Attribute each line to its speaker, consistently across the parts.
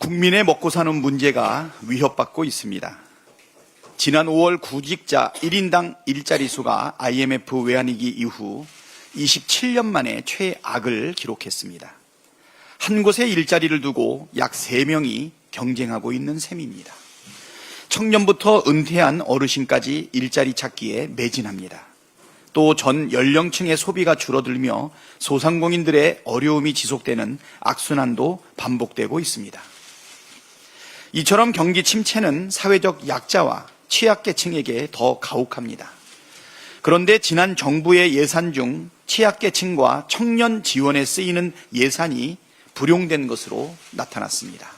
Speaker 1: 국민의 먹고 사는 문제가 위협받고 있습니다. 지난 5월 구직자 1인당 일자리 수가 IMF 외환위기 이후 27년 만에 최악을 기록했습니다. 한 곳에 일자리를 두고 약 3명이 경쟁하고 있는 셈입니다. 청년부터 은퇴한 어르신까지 일자리 찾기에 매진합니다. 또 전 연령층의 소비가 줄어들며 소상공인들의 어려움이 지속되는 악순환도 반복되고 있습니다. 이처럼 경기 침체는 사회적 약자와 취약계층에게 더 가혹합니다. 그런데 지난 정부의 예산 중 취약계층과 청년 지원에 쓰이는 예산이 불용된 것으로 나타났습니다.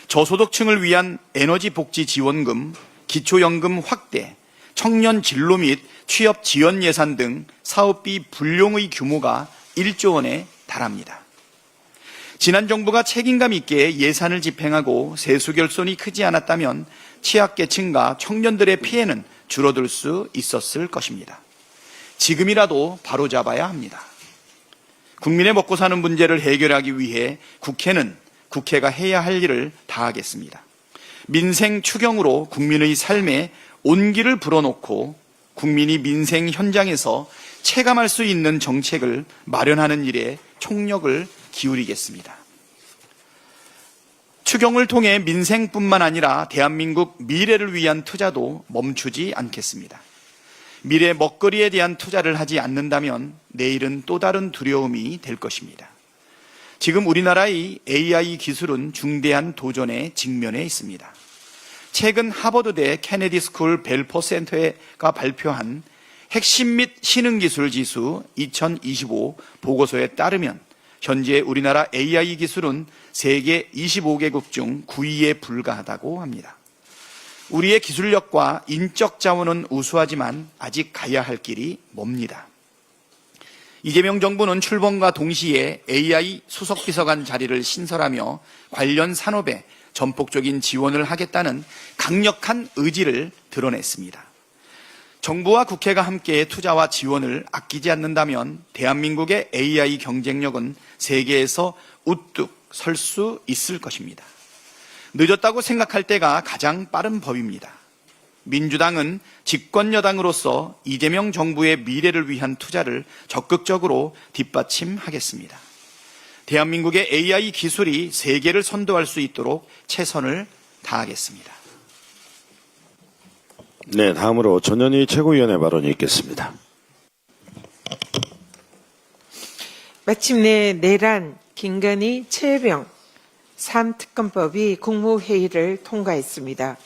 Speaker 1: 저소득층을 위한 에너지복지지원금, 기초연금 확대, 청년 진로 및 취업 지원 예산 등 사업비 불용의 규모가 1조 원에 달합니다. 지난 정부가 책임감 있게 예산을 집행하고 세수 결손이 크지 않았다면 취약계층과 청년들의 피해는 줄어들 수 있었을 것입니다. 지금이라도 바로잡아야 합니다. 국민의 먹고 사는 문제를 해결하기 위해 국회는 국회가 해야 할 일을 다하겠습니다. 민생 추경으로 국민의 삶에 온기를 불어넣고 국민이 민생 현장에서 체감할 수 있는 정책을 마련하는 일에 총력을 기울이겠습니다. 추경을 통해 민생뿐만 아니라 대한민국 미래를 위한 투자도 멈추지 않겠습니다. 미래 먹거리에 대한 투자를 하지 않는다면 내일은 또 다른 두려움이 될 것입니다. 지금 우리나라의 AI 기술은 중대한 도전에 직면해 있습니다. 최근 하버드대 케네디 스쿨 벨퍼 센터가 발표한 핵심 및 신흥기술 지수 2025 보고서에 따르면 현재 우리나라 AI 기술은 세계 25개국 중 9위에 불과하다고 합니다. 우리의 기술력과 인적 자원은 우수하지만 아직 가야 할 길이 멉니다. 이재명 정부는 출범과 동시에 AI 수석비서관 자리를 신설하며 관련 산업에 전폭적인 지원을 하겠다는 강력한 의지를 드러냈습니다. 정부와 국회가 함께 투자와 지원을 아끼지 않는다면 대한민국의 AI 경쟁력은 세계에서 우뚝 설 수 있을 것입니다. 늦었다고 생각할 때가 가장 빠른 법입니다. 민주당은 집권 여당으로서 이재명 정부의 미래를 위한 투자를 적극적으로 뒷받침하겠습니다. 대한민국의 AI 기술이 세계를 선도할 수 있도록 최선을 다하겠습니다.
Speaker 2: 네, 다음으로 전현희 최고위원의 발언이 있겠습니다.
Speaker 3: 마침내 내란, 김건희, 최혜병 3특검법이 국무회의를 통과했습니다.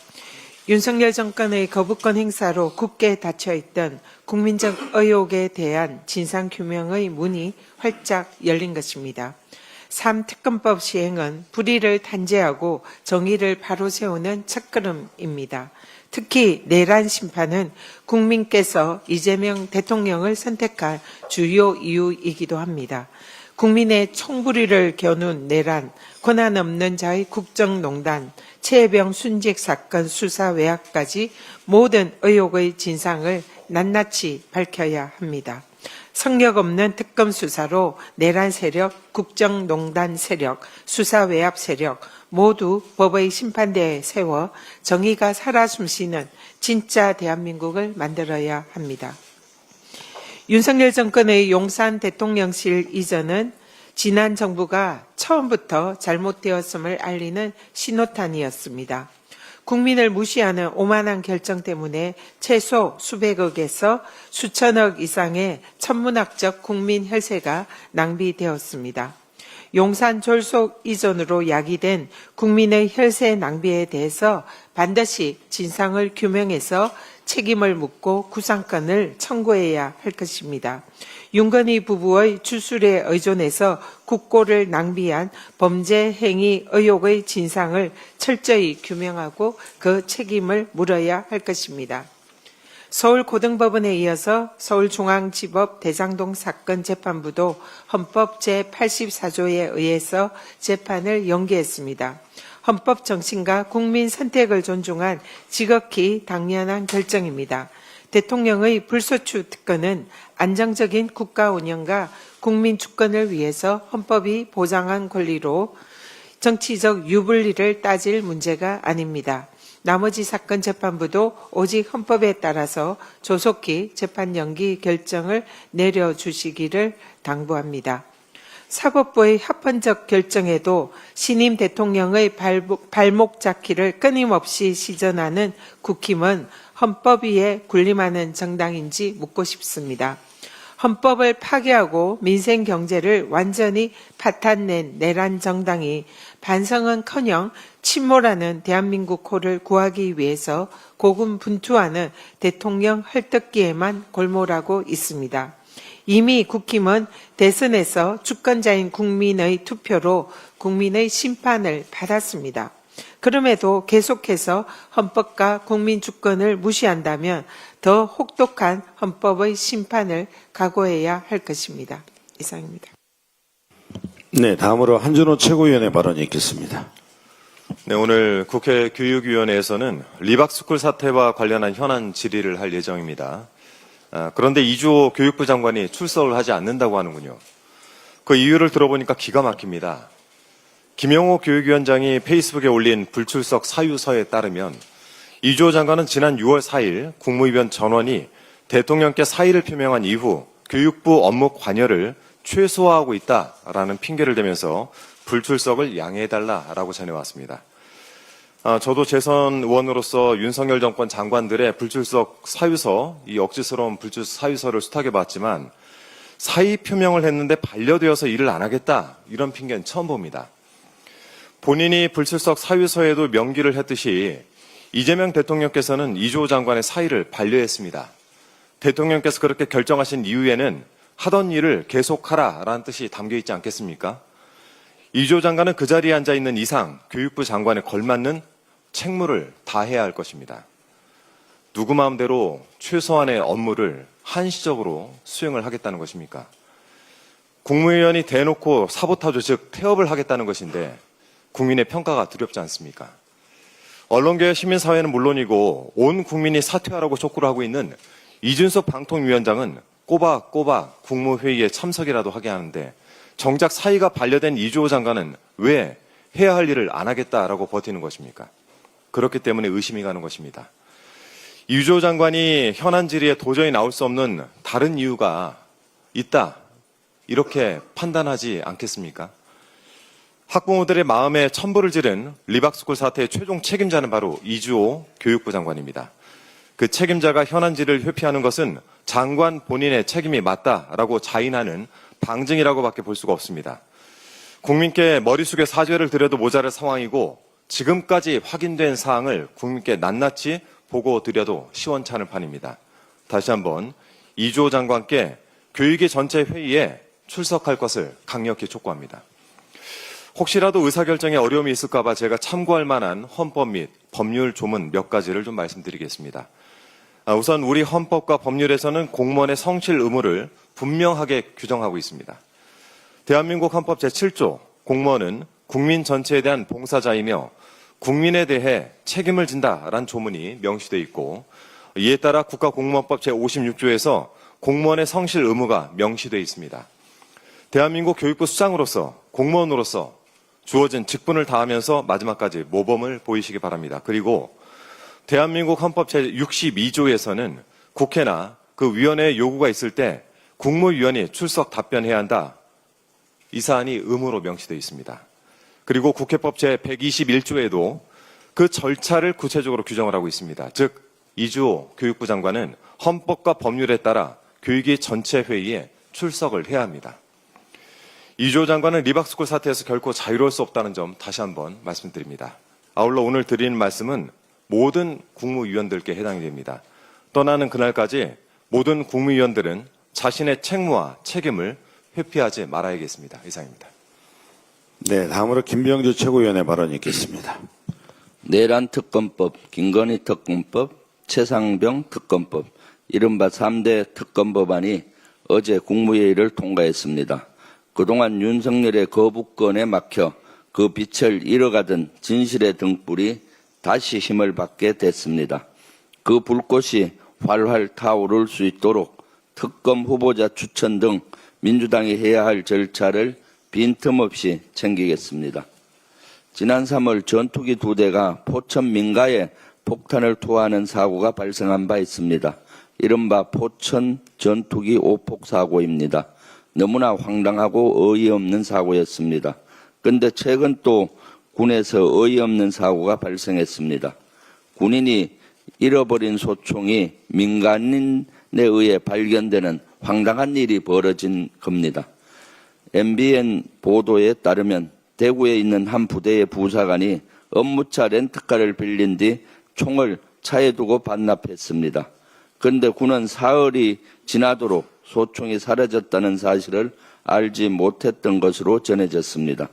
Speaker 3: 윤석열 정권의 거부권 행사로 굳게 닫혀있던 국민적 의혹에 대한 진상규명의 문이 활짝 열린 것입니다. 3특검법 시행은 불의를 단죄하고 정의를 바로 세우는 첫걸음입니다. 특히 내란 심판은 국민께서 이재명 대통령을 선택한 주요 이유이기도 합니다. 국민의 총불위를 겨눈 내란, 권한 없는 자의 국정농단, 최혜병 순직 사건 수사 외압까지 모든 의혹의 진상을 낱낱이 밝혀야 합니다. 성역 없는 특검 수사로 내란 세력, 국정농단 세력, 수사 외압 세력 모두 법의 심판대에 세워 정의가 살아 숨쉬는 진짜 대한민국을 만들어야 합니다. 윤석열 정권의 용산 대통령실 이전은 지난 정부가 처음부터 잘못되었음을 알리는 신호탄이었습니다. 국민을 무시하는 오만한 결정 때문에 최소 수백억에서 수천억 이상의 천문학적 국민 혈세가 낭비되었습니다. 용산 졸속 이전으로 야기된 국민의 혈세 낭비에 대해서 반드시 진상을 규명해서 책임을 묻고 구상권을 청구해야 할 것입니다. 윤건희 부부의 주술에 의존해서 국고를 낭비한 범죄 행위 의혹의 진상을 철저히 규명하고 그 책임을 물어야 할 것입니다. 서울고등법원에 이어서 서울중앙지법 대장동 사건 재판부도 헌법 제84조에 의해서 재판을 연기했습니다. 헌법 정신과 국민 선택을 존중한 지극히 당연한 결정입니다. 대통령의 불소추 특권은 안정적인 국가 운영과 국민 주권을 위해서 헌법이 보장한 권리로 정치적 유불리를 따질 문제가 아닙니다. 나머지 사건 재판부도 오직 헌법에 따라서 조속히 재판 연기 결정을 내려주시기를 당부합니다. 사법부의 합헌적 결정에도 신임 대통령의 발목 잡기를 끊임없이 시전하는 국힘은 헌법 위에 군림하는 정당인지 묻고 싶습니다. 헌법을 파괴하고 민생 경제를 완전히 파탄낸 내란 정당이 반성은커녕 침몰하는 대한민국 호를 구하기 위해서 고군분투하는 대통령 헐떡기에만 골몰하고 있습니다. 이미 국힘은 대선에서 주권자인 국민의 투표로 국민의 심판을 받았습니다. 그럼에도 계속해서 헌법과 국민 주권을 무시한다면 더 혹독한 헌법의 심판을 각오해야 할 것입니다. 이상입니다.
Speaker 2: 네, 다음으로 한준호 최고위원의 발언이 있겠습니다.
Speaker 4: 네, 오늘 국회 교육위원회에서는 리박스쿨 사태와 관련한 현안 질의를 할 예정입니다. 그런데 이주호 교육부 장관이 출석을 하지 않는다고 하는군요. 그 이유를 들어보니까 기가 막힙니다. 김영호 교육위원장이 페이스북에 올린 불출석 사유서에 따르면 이주호 장관은 지난 6월 4일 국무위원 전원이 대통령께 사의를 표명한 이후 교육부 업무 관여를 최소화하고 있다라는 핑계를 대면서 불출석을 양해해달라라고 전해왔습니다. 저도 재선 의원으로서 윤석열 정권 장관들의 불출석 사유서, 이 억지스러운 불출석 사유서를 수탁해봤지만 사의 표명을 했는데 반려되어서 일을 안 하겠다 이런 핑계는 처음 봅니다. 본인이 불출석 사유서에도 명기를 했듯이 이재명 대통령께서는 이주호 장관의 사의를 반려했습니다. 대통령께서 그렇게 결정하신 이후에는 하던 일을 계속하라라는 뜻이 담겨있지 않겠습니까? 이주호 장관은 그 자리에 앉아있는 이상 교육부 장관에 걸맞는 책무를 다해야 할 것입니다. 누구 마음대로 최소한의 업무를 한시적으로 수행을 하겠다는 것입니까? 국무위원이 대놓고 사보타주 즉 태업을 하겠다는 것인데 국민의 평가가 두렵지 않습니까? 언론계 시민사회는 물론이고 온 국민이 사퇴하라고 촉구를 하고 있는 이준석 방통위원장은 꼬박꼬박 국무회의에 참석이라도 하게 하는데 정작 사의가 반려된 이주호 장관은 왜 해야 할 일을 안 하겠다라고 버티는 것입니까? 그렇기 때문에 의심이 가는 것입니다. 이주호 장관이 현안 질의에 도저히 나올 수 없는 다른 이유가 있다. 이렇게 판단하지 않겠습니까? 학부모들의 마음에 천불을 지른 리박스쿨 사태의 최종 책임자는 바로 이주호 교육부 장관입니다. 그 책임자가 현안 질의를 회피하는 것은 장관 본인의 책임이 맞다라고 자인하는 방증이라고밖에 볼 수가 없습니다. 국민께 머리 숙여 사죄를 드려도 모자랄 상황이고 지금까지 확인된 사항을 국민께 낱낱이 보고 드려도 시원찮을 판입니다. 다시 한번 이주호 장관께 교육위 전체 회의에 출석할 것을 강력히 촉구합니다. 혹시라도 의사결정에 어려움이 있을까 봐 제가 참고할 만한 헌법 및 법률 조문 몇 가지를 좀 말씀드리겠습니다. 우선 우리 헌법과 법률에서는 공무원의 성실 의무를 분명하게 규정하고 있습니다. 대한민국 헌법 제7조 공무원은 국민 전체에 대한 봉사자이며 국민에 대해 책임을 진다라는 조문이 명시되어 있고 이에 따라 국가공무원법 제56조에서 공무원의 성실 의무가 명시되어 있습니다. 대한민국 교육부 수장으로서 공무원으로서 주어진 직분을 다하면서 마지막까지 모범을 보이시기 바랍니다. 그리고 대한민국 헌법 제62조에서는 국회나 그 위원회의 요구가 있을 때 국무위원이 출석 답변해야 한다. 이 사안이 의무로 명시되어 있습니다. 그리고 국회법 제121조에도 그 절차를 구체적으로 규정을 하고 있습니다. 즉 이주호 교육부 장관은 헌법과 법률에 따라 교육위 전체 회의에 출석을 해야 합니다. 이주호 장관은 리박스쿨 사태에서 결코 자유로울 수 없다는 점 다시 한번 말씀드립니다. 아울러 오늘 드리는 말씀은 모든 국무위원들께 해당이 됩니다. 떠나는 그날까지 모든 국무위원들은 자신의 책무와 책임을 회피하지 말아야겠습니다. 이상입니다.
Speaker 2: 네, 다음으로 김병주 최고위원의 발언이 있겠습니다.
Speaker 5: 내란 특검법, 김건희 특검법, 최상병 특검법, 이른바 3대 특검법안이 어제 국무회의를 통과했습니다. 그동안 윤석열의 거부권에 막혀 그 빛을 잃어가던 진실의 등불이 다시 힘을 받게 됐습니다. 그 불꽃이 활활 타오를 수 있도록 특검 후보자 추천 등 민주당이 해야 할 절차를 빈틈없이 챙기겠습니다. 지난 3월 전투기 2대가 포천 민가에 폭탄을 투하하는 사고가 발생한 바 있습니다. 이른바 포천 전투기 오폭 사고입니다. 너무나 황당하고 어이없는 사고였습니다. 그런데 최근 또 군에서 어이없는 사고가 발생했습니다. 군인이 잃어버린 소총이 민간인에 의해 발견되는 황당한 일이 벌어진 겁니다. MBN 보도에 따르면 대구에 있는 한 부대의 부사관이 업무차 렌트카를 빌린 뒤 총을 차에 두고 반납했습니다. 그런데 군은 사흘이 지나도록 소총이 사라졌다는 사실을 알지 못했던 것으로 전해졌습니다.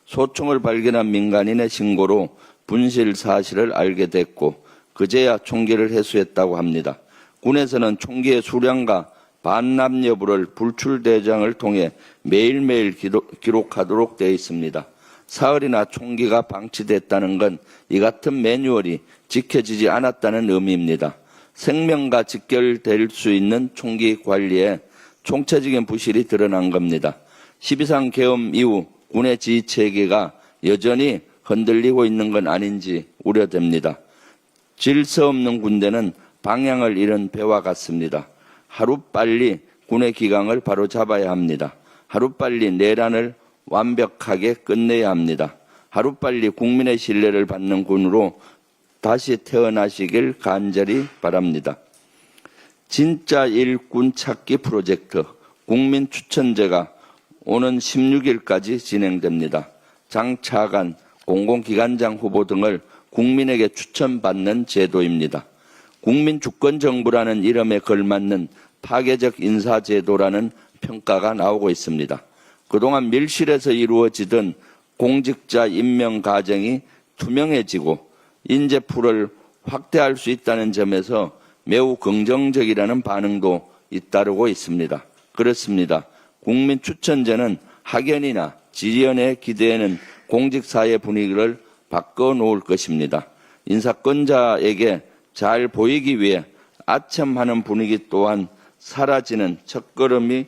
Speaker 5: 소총을 발견한 민간인의 신고로 분실 사실을 알게 됐고 그제야 총기를 회수했다고 합니다. 군에서는 총기의 수량과 반납 여부를 불출대장을 통해 매일매일 기록하도록 되어 있습니다. 사흘이나 총기가 방치됐다는 건 이 같은 매뉴얼이 지켜지지 않았다는 의미입니다. 생명과 직결될 수 있는 총기 관리에 총체적인 부실이 드러난 겁니다. 12.3 계엄 이후 군의 지휘체계가 여전히 흔들리고 있는 건 아닌지 우려됩니다. 질서 없는 군대는 방향을 잃은 배와 같습니다. 하루빨리 군의 기강을 바로 잡아야 합니다. 하루빨리 내란을 완벽하게 끝내야 합니다. 하루빨리 국민의 신뢰를 받는 군으로 다시 태어나시길 간절히 바랍니다. 진짜 일꾼 찾기 프로젝트 국민 추천제가 오는 16일까지 진행됩니다. 장차관, 공공기관장 후보 등을 국민에게 추천받는 제도입니다. 국민주권정부라는 이름에 걸맞는 파괴적 인사제도라는 평가가 나오고 있습니다. 그동안 밀실에서 이루어지던 공직자 임명 과정이 투명해지고 인재풀을 확대할 수 있다는 점에서 매우 긍정적이라는 반응도 잇따르고 있습니다. 그렇습니다. 국민추천제는 학연이나 지연에 기대는 공직사회 분위기를 바꿔놓을 것입니다. 인사권자에게 잘 보이기 위해 아첨하는 분위기 또한 사라지는 첫걸음이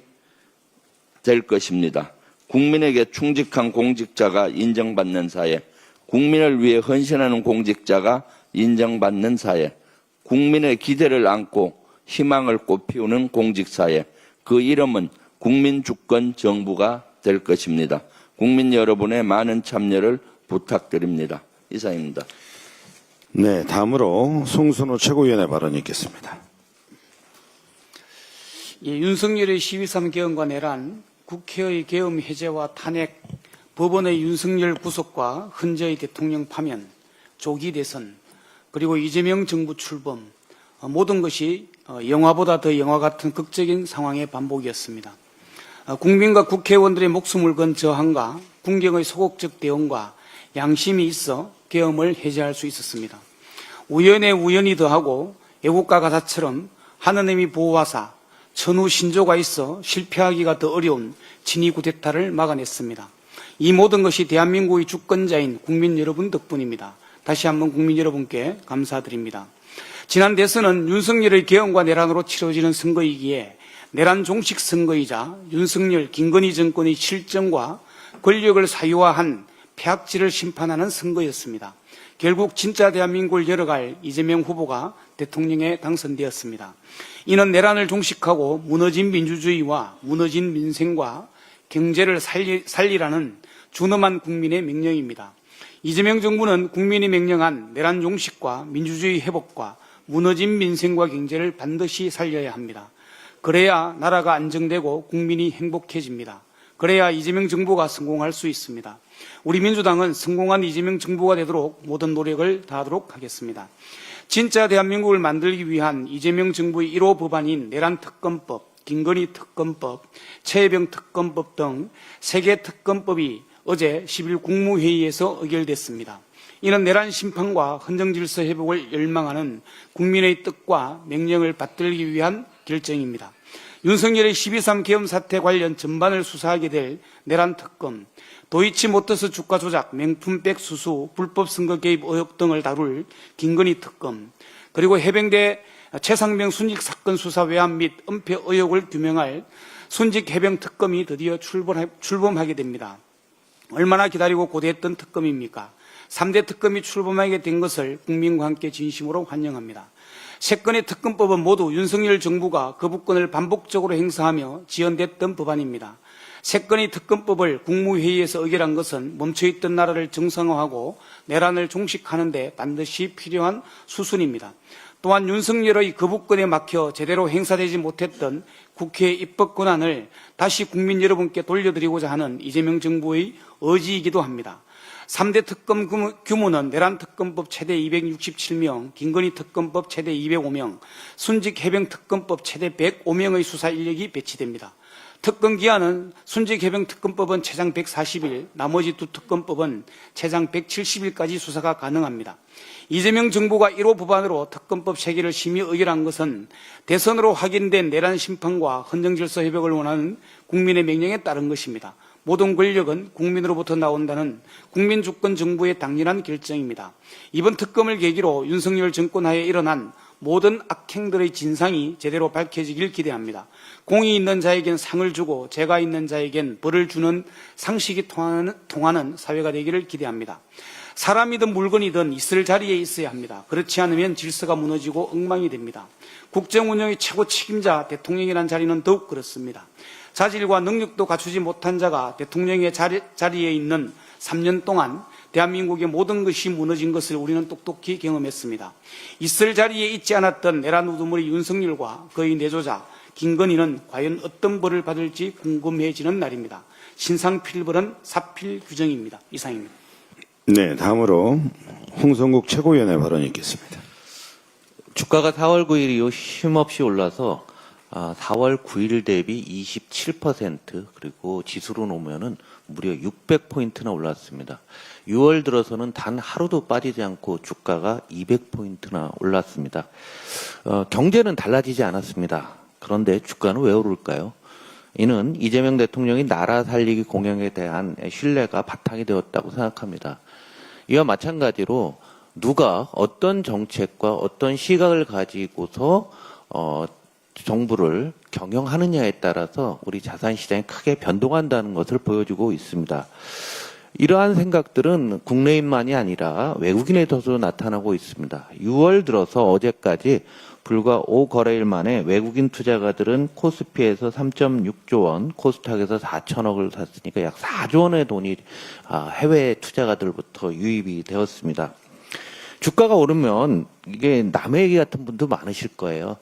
Speaker 5: 될 것입니다. 국민에게 충직한 공직자가 인정받는 사회, 국민을 위해 헌신하는 공직자가 인정받는 사회, 국민의 기대를 안고 희망을 꽃피우는 공직사회, 그 이름은 국민주권 정부가 될 것입니다. 국민 여러분의 많은 참여를 부탁드립니다. 이상입니다.
Speaker 2: 네, 다음으로 송순호 최고위원의 발언이 있겠습니다.
Speaker 6: 예, 윤석열의 12.3 계엄과 내란, 국회의 계엄 해제와 탄핵, 법원의 윤석열 구속과 헌재의 대통령 파면, 조기 대선, 그리고 이재명 정부 출범, 모든 것이 영화보다 더 영화 같은 극적인 상황의 반복이었습니다. 국민과 국회의원들의 목숨을 건 저항과 군경의 소극적 대응과 양심이 있어 계엄을 해제할 수 있었습니다. 우연에 우연이 더하고 애국가 가사처럼 하느님이 보호하사 천우 신조가 있어 실패하기가 더 어려운 친위 쿠데타를 막아냈습니다. 이 모든 것이 대한민국의 주권자인 국민 여러분 덕분입니다. 다시 한번 국민 여러분께 감사드립니다. 지난 대선은 윤석열의 계엄과 내란으로 치러지는 선거이기에 내란 종식 선거이자 윤석열, 김건희 정권의 실정과 권력을 사유화한 폐악질을 심판하는 선거였습니다. 결국 진짜 대한민국을 열어갈 이재명 후보가 대통령에 당선되었습니다. 이는 내란을 종식하고 무너진 민주주의와 무너진 민생과 경제를 살리라는 준엄한 국민의 명령입니다. 이재명 정부는 국민이 명령한 내란 종식과 민주주의 회복과 무너진 민생과 경제를 반드시 살려야 합니다. 그래야 나라가 안정되고 국민이 행복해집니다. 그래야 이재명 정부가 성공할 수 있습니다. 우리 민주당은 성공한 이재명 정부가 되도록 모든 노력을 다하도록 하겠습니다. 진짜 대한민국을 만들기 위한 이재명 정부의 1호 법안인 내란특검법, 김건희 특검법, 최혜병 특검법 등 3개 특검법이 어제 10일 국무회의에서 의결됐습니다. 이는 내란 심판과 헌정질서 회복을 열망하는 국민의 뜻과 명령을 받들기 위한 결정입니다. 윤석열의 12.3 계엄 사태 관련 전반을 수사하게 될 내란 특검, 도이치모터스 주가 조작, 명품백 수수, 불법 선거 개입 의혹 등을 다룰 김건희 특검, 그리고 해병대 최상병 순직 사건 수사 외환 및 은폐 의혹을 규명할 순직 해병 특검이 드디어 출범하게 됩니다. 얼마나 기다리고 고대했던 특검입니까? 3대 특검이 출범하게 된 것을 국민과 함께 진심으로 환영합니다. 3건의 특검법은 모두 윤석열 정부가 거부권을 반복적으로 행사하며 지연됐던 법안입니다. 3건의 특검법을 국무회의에서 의결한 것은 멈춰있던 나라를 정상화하고 내란을 종식하는 데 반드시 필요한 수순입니다. 또한 윤석열의 거부권에 막혀 제대로 행사되지 못했던 국회의 입법 권한을 다시 국민 여러분께 돌려드리고자 하는 이재명 정부의 의지이기도 합니다. 3대 특검 규모는 내란특검법 최대 267명, 김건희 특검법 최대 205명, 순직해병특검법 최대 105명의 수사 인력이 배치됩니다. 특검 기한은 순직해병특검법은 최장 140일, 나머지 두 특검법은 최장 170일까지 수사가 가능합니다. 이재명 정부가 1호 법안으로 특검법 체계를 심의 의결한 것은 대선으로 확인된 내란 심판과 헌정질서 회복을 원하는 국민의 명령에 따른 것입니다. 모든 권력은 국민으로부터 나온다는 국민주권 정부의 당연한 결정입니다. 이번 특검을 계기로 윤석열 정권 하에 일어난 모든 악행들의 진상이 제대로 밝혀지길 기대합니다. 공이 있는 자에겐 상을 주고 죄가 있는 자에겐 벌을 주는 상식이 통하는 사회가 되기를 기대합니다. 사람이든 물건이든 있을 자리에 있어야 합니다. 그렇지 않으면 질서가 무너지고 엉망이 됩니다. 국정운영의 최고 책임자 대통령이라는 자리는 더욱 그렇습니다. 자질과 능력도 갖추지 못한 자가 대통령의 자리에 있는 3년 동안 대한민국의 모든 것이 무너진 것을 우리는 똑똑히 경험했습니다. 있을 자리에 있지 않았던 내란 우두머리 윤석열과 그의 내조자 김건희는 과연 어떤 벌을 받을지 궁금해지는 날입니다. 신상필벌은 사필 규정입니다. 이상입니다.
Speaker 2: 네, 다음으로 홍성국 최고위원의 발언이 있겠습니다.
Speaker 7: 주가가 4월 9일 이후 쉼없이 올라서 4월 9일 대비 27% 그리고 지수로 놓으면은 무려 600포인트나 올랐습니다. 6월 들어서는 단 하루도 빠지지 않고 주가가 200포인트나 올랐습니다. 경제는 달라지지 않았습니다. 그런데 주가는 왜 오를까요? 이는 이재명 대통령이 나라 살리기 공약에 대한 신뢰가 바탕이 되었다고 생각합니다. 이와 마찬가지로 누가 어떤 정책과 어떤 시각을 가지고서 정부를 경영하느냐에 따라서 우리 자산시장이 크게 변동한다는 것을 보여주고 있습니다. 이러한 생각들은 국내인만이 아니라 외국인에서도 나타나고 있습니다. 6월 들어서 어제까지 불과 5거래일 만에 외국인 투자가들은 코스피에서 3.6조 원, 코스닥에서 4천억을 샀으니까 약 4조 원의 돈이 해외 투자가들부터 유입이 되었습니다. 주가가 오르면 이게 남의 얘기 같은 분도 많으실 거예요.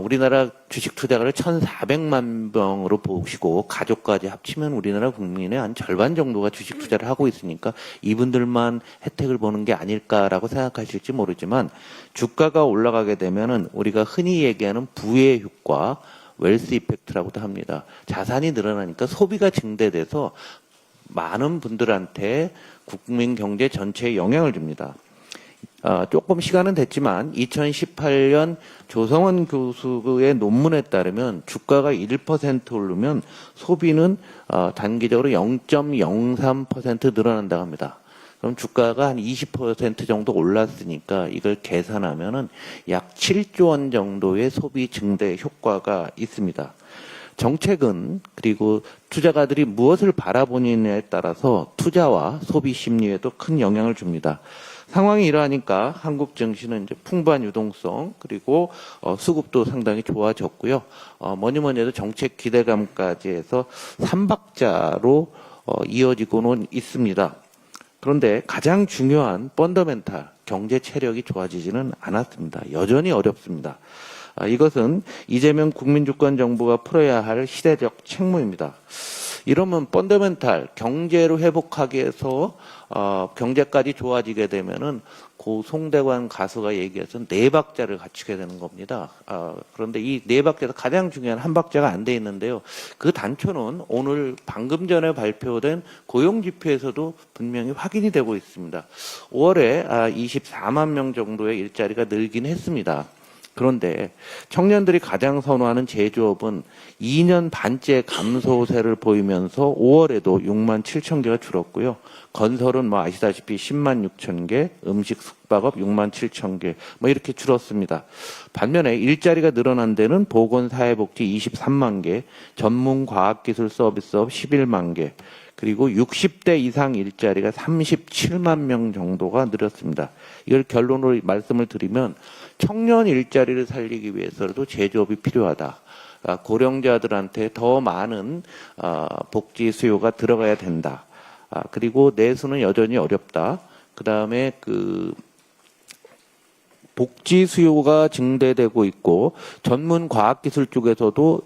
Speaker 7: 우리나라 주식 투자가를 1,400만 명으로 보시고 가족까지 합치면 우리나라 국민의 한 절반 정도가 주식 투자를 하고 있으니까 이분들만 혜택을 보는 게 아닐까라고 생각하실지 모르지만 주가가 올라가게 되면은 우리가 흔히 얘기하는 부의 효과, 웰스 이펙트라고도 합니다. 자산이 늘어나니까 소비가 증대돼서 많은 분들한테 국민 경제 전체에 영향을 줍니다. 조금 시간은 됐지만 2018년 조성원 교수의 논문에 따르면 주가가 1% 오르면 소비는 단기적으로 0.03% 늘어난다고 합니다. 그럼 주가가 한 20% 정도 올랐으니까 이걸 계산하면은 약 7조 원 정도의 소비 증대 효과가 있습니다. 정책은 그리고 투자가들이 무엇을 바라보느냐에 따라서 투자와 소비 심리에도 큰 영향을 줍니다. 상황이 이러하니까 한국 증시는 이제 풍부한 유동성 그리고 수급도 상당히 좋아졌고요. 뭐니 해도 정책 기대감까지 해서 3박자로 이어지고는 있습니다. 그런데 가장 중요한 펀더멘탈 경제 체력이 좋아지지는 않았습니다. 여전히 어렵습니다. 이것은 이재명 국민주권 정부가 풀어야 할 시대적 책무입니다. 이러면 펀더멘탈 경제로 회복하기 위해서 경제까지 좋아지게 되면은 고 송대관 가수가 얘기해서 4박자를 갖추게 되는 겁니다. 그런데 이 4박자에서 가장 중요한 한 박자가 안 돼 있는데요. 그 단초는 오늘 방금 전에 발표된 고용지표에서도 분명히 확인이 되고 있습니다. 5월에 24만 명 정도의 일자리가 늘긴 했습니다. 그런데 청년들이 가장 선호하는 제조업은 2년 반째 감소세를 보이면서 5월에도 6만 7천 개가 줄었고요. 건설은 아시다시피 10만 6천 개, 음식 숙박업 6만 7천 개 이렇게 줄었습니다. 반면에 일자리가 늘어난 데는 보건사회복지 23만 개, 전문과학기술 서비스업 11만 개, 그리고 60대 이상 일자리가 37만 명 정도가 늘었습니다. 이걸 결론으로 말씀을 드리면 청년 일자리를 살리기 위해서도 제조업이 필요하다. 고령자들한테 더 많은 복지 수요가 들어가야 된다. 그리고 내수는 여전히 어렵다. 그다음에 복지 수요가 증대되고 있고 전문 과학기술 쪽에서도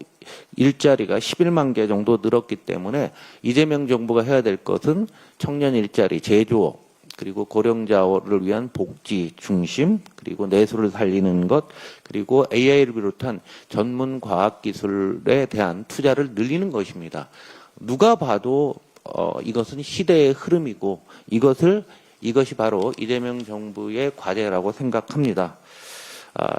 Speaker 7: 일자리가 11만 개 정도 늘었기 때문에 이재명 정부가 해야 될 것은 청년 일자리, 제조업, 그리고 고령자를 위한 복지 중심, 그리고 내수를 살리는 것, 그리고 AI를 비롯한 전문 과학기술에 대한 투자를 늘리는 것입니다. 누가 봐도 이것은 시대의 흐름이고 이것이 바로 이재명 정부의 과제라고 생각합니다.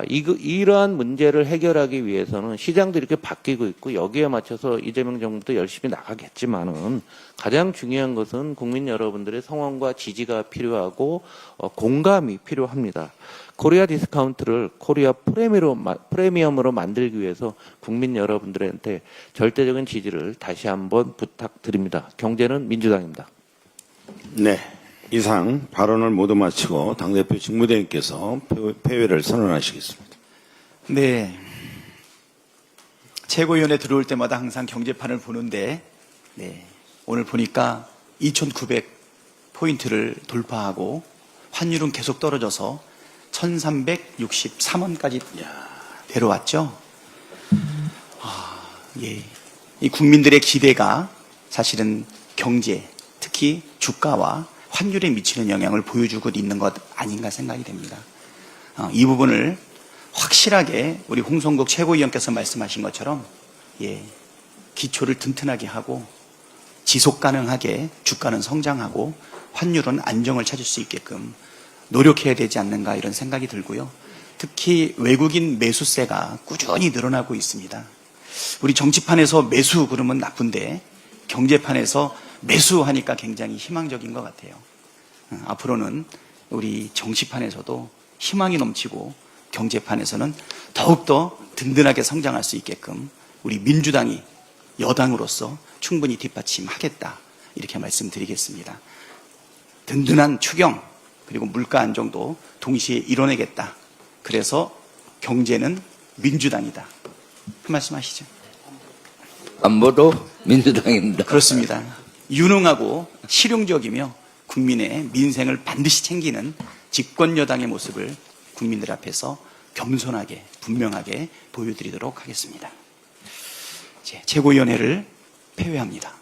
Speaker 7: 이러한 문제를 해결하기 위해서는 시장도 이렇게 바뀌고 있고 여기에 맞춰서 이재명 정부도 열심히 나가겠지만은 가장 중요한 것은 국민 여러분들의 성원과 지지가 필요하고 공감이 필요합니다. 코리아 디스카운트를 코리아 프리미엄으로 만들기 위해서 국민 여러분들한테 절대적인 지지를 다시 한번 부탁드립니다. 경제는 민주당입니다.
Speaker 2: 네. 이상 발언을 모두 마치고 당대표 직무대행께서 폐회를 선언하시겠습니다.
Speaker 1: 네. 최고위원회 들어올 때마다 항상 경제판을 보는데, 네. 오늘 보니까 2,900포인트를 돌파하고 환율은 계속 떨어져서 1,363원까지 내려왔죠. 예. 이 국민들의 기대가 사실은 경제, 특히 주가와 환율에 미치는 영향을 보여주고 있는 것 아닌가 생각이 됩니다. 이 부분을 확실하게 우리 홍성국 최고위원께서 말씀하신 것처럼 기초를 튼튼하게 하고 지속 가능하게 주가는 성장하고 환율은 안정을 찾을 수 있게끔 노력해야 되지 않는가 이런 생각이 들고요. 특히 외국인 매수세가 꾸준히 늘어나고 있습니다. 우리 정치판에서 매수 그러면 나쁜데 경제판에서 매수하니까 굉장히 희망적인 것 같아요. 앞으로는 우리 정치판에서도 희망이 넘치고 경제판에서는 더욱더 든든하게 성장할 수 있게끔 우리 민주당이 여당으로서 충분히 뒷받침하겠다 이렇게 말씀드리겠습니다. 든든한 추경 그리고 물가 안정도 동시에 이뤄내겠다. 그래서 경제는 민주당이다. 그 말씀하시죠.
Speaker 5: 안보도 민주당입니다.
Speaker 1: 그렇습니다. 유능하고 실용적이며 국민의 민생을 반드시 챙기는 집권 여당의 모습을 국민들 앞에서 겸손하게 분명하게 보여드리도록 하겠습니다. 최고위원회를 폐회합니다.